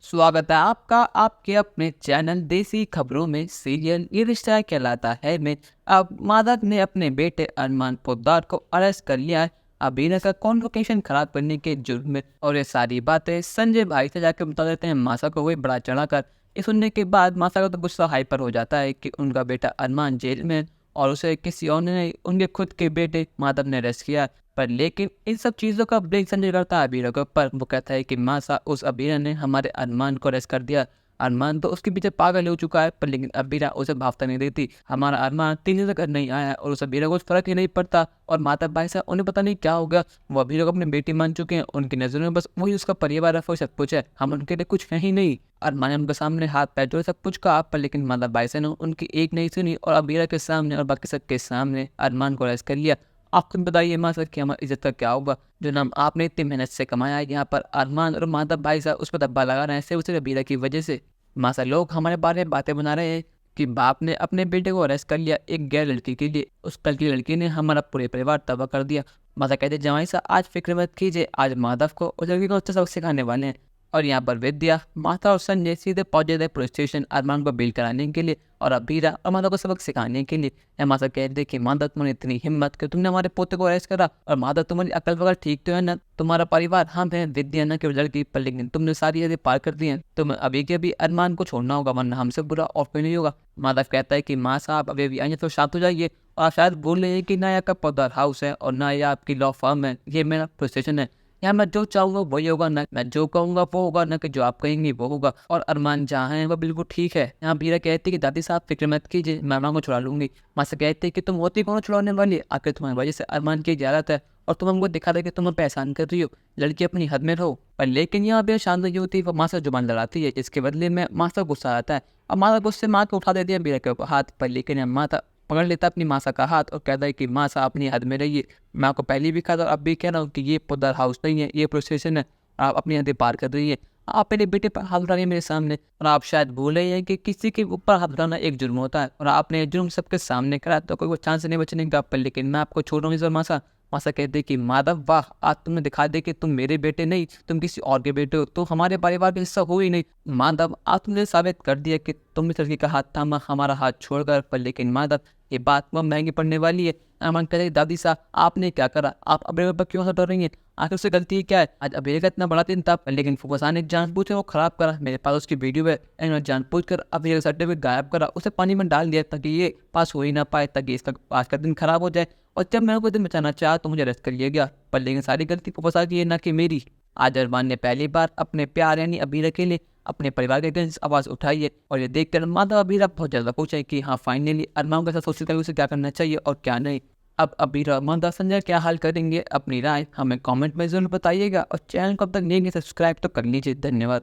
स्वागत है आपका आपके अपने चैनल देसी खबरों में। सीरियल ये रिश्ता कहलाता है में अब मादक ने अपने बेटे अरमान पोद्दार को अरेस्ट कर लिया है अबीना का कॉन्वोकेशन खराब करने के जुर्म में। और ये सारी बातें संजय भाई से जाकर बता देते हैं मासा को, वही बड़ा चढ़ाकर। ये सुनने के बाद मासा का तो गुस्सा हाइपर हो जाता है कि उनका बेटा अरमान जेल में है और उसे किसी और ने, उनके खुद के बेटे माधव ने अरेस्ट किया। पर लेकिन इन सब चीज़ों का ब्लेम संजय करता है अबीरा के ऊपर। वो कहता है कि मासा उस अबीरा ने हमारे अरमान को अरेस्ट कर दिया। अरमान तो उसके पीछे पागल हो चुका है, पर लेकिन अबीरा उसे भावता नहीं देती। हमारा अरमान 3 दिन तक घर नहीं आया और उस अबीरा को कुछ फर्क ही नहीं पड़ता। और माता भाई साहब उन्हें पता नहीं क्या हो गया, वो अबीरा को अपनी बेटी मान चुके हैं। उनकी नज़रों में बस वही उसका परिवार है, वही सब कुछ है, हम उनके लिए कुछ है ही नहीं। अरमान ने उनके सामने हाथ पैर जोड़े सब कुछ कहा, पर लेकिन माता भाई साहब ने उनकी एक नहीं सुनी और अबीरा के सामने और बाकी सबके सामने अरमान को अरेस्ट कर लिया। आप खुद बताइए माँ सर कि हमारी इज्जत का क्या होगा, जो नाम आपने इतनी मेहनत से कमाया है। यहाँ पर अरमान और माधव भाई साहब उस पर धब्बा लगा रहे हैं सिर्फ सिर्फ अबीरा की वजह से। माँ सर लोग हमारे बारे में बातें बना रहे हैं कि बाप ने अपने बेटे को अरेस्ट कर लिया एक गैर लड़की के लिए। उस कल की लड़की ने हमारा पूरे परिवार तबाह कर दिया। माता कहते जवाई साहब आज फिक्र मत कीजिए, आज माधव को उस लड़की को अच्छा सबक सिखाने वाले हैं। और यहाँ पर विद्या, माता और संजय सीधे पहुंचे थे पुलिस स्टेशन अरमान को बेल कराने के लिए और अबीरा और माता को सबक सिखाने के लिए। या माता कहते कि माता तुम्हारी इतनी हिम्मत कि तुमने हमारे पोते को अरेस्ट करा, और माता तुम्हारी अकल वगैरह ठीक तो है ना, तुम्हारा परिवार हम है विद्या न के लड़की पर, लेकिन तुमने सारी चीजें पार कर दी हैं। तुम्हें अभी के अभी अरमान को छोड़ना होगा, वरना हमसे बुरा और कोई नहीं होगा। माता कहता है कि माँ साहब अभी आइए तो शांत हो जाइए। और आप शायद बोल रहे हैं कि ना आपका पौधार हाउस है और ना ये आपकी लॉ फर्म है, ये मेरा पुलिस स्टेशन है। यहाँ मैं जो चाहूँगा वही होगा, ना मैं जो कहूँगा वो होगा, ना कि जो आप कहेंगे वो होगा। और अरमान जहाँ है वो बिल्कुल ठीक है। यहाँ बीरा कहती है कि दादी साहब फिक्र मत कीजिए, मैं अरमान को छुड़ा लूंगी। माँ से कहती है कि तुम होती कौन छुड़ाने वाली, आखिर तुम्हारी वजह से अरमान की इजाजत है और तुम हमको दिखा दे कि तुम पहचान कर रही हो, लड़की अपनी हद में रहो। पर लेकिन यहाँ बेहद शांत नहीं होती, वो माँ से जुबान लड़ाती है, जिसके बदले में माँ से गुस्सा आता है और माँ गुस्से माँ को उठा देती है बीरा के ऊपर हाथ। पर लेकिन माता पकड़ लेता अपनी मासा का हाथ और कहता है कि माँ साहब अपनी हद में रहिए। मैं आपको पहले भी कहा था और अब भी कह रहा हूँ कि ये पोद्दार हाउस नहीं है, ये पुलिस स्टेशन है। आप अपनी हदें पार कर रही है। आप मेरे बेटे पर हाथ उठा रही है मेरे सामने, और आप शायद भूल रहे हैं कि किसी के ऊपर हाथ उठाना एक जुर्म होता है और आपने ये जुर्म सबके सामने करा, तो कोई चांस नहीं बचने का। पर लेकिन मैं आपको छोड़ रहा हूँ इस बार मासा। मासा कहते कि माधव वाह, आज तुमने दिखा दे कि तुम मेरे बेटे नहीं, तुम किसी और के बेटे हो, तो हमारे परिवार का हिस्सा हो ही नहीं। माधव आज तुमने साबित कर दिया कि तुम इस लड़की का हाथ थामा, हमारा हाथ छोड़कर। पर लेकिन माधव ये बात वह महंगी पड़ने वाली है। अमन कहते दादी साहब आपने क्या करा, आप अबेगा पर क्यों हट रही हैं, आखिर उससे गलती क्या है। आज अबेगा इतना बड़ा दिन था, लेकिन फुफसा ने जानबूझ वो खराब करा। मेरे पास उसकी वीडियो है, इन्होंने जानबूझ कर अबेगा सर्टिफिकेट गायब करा, उसे पानी में डाल दिया ताकि ये पास हो ही ना पाए, ताकि इसका आज का दिन खराब हो जाए। और जब मैं कोई दिन बचाना चाहा तो मुझे अरेस्ट कर लिया गया। पर लेकिन सारी गलती फुफसा की है, ना कि मेरी। आज अरमान ने पहली बार अपने प्यार यानी अबीरा के लिए अपने परिवार के अगेंस्ट आवाज़ उठाई है। और ये देखकर माधव अबीरा बहुत ज़्यादा खुश है कि हाँ फाइनली अरमान के साथ सोचते उसे क्या करना चाहिए और क्या नहीं। अब अबीरा माधव संजय क्या हाल करेंगे, अपनी राय हमें कमेंट में ज़रूर बताइएगा और चैनल को अब तक नहीं सब्सक्राइब तो कर लीजिए। धन्यवाद।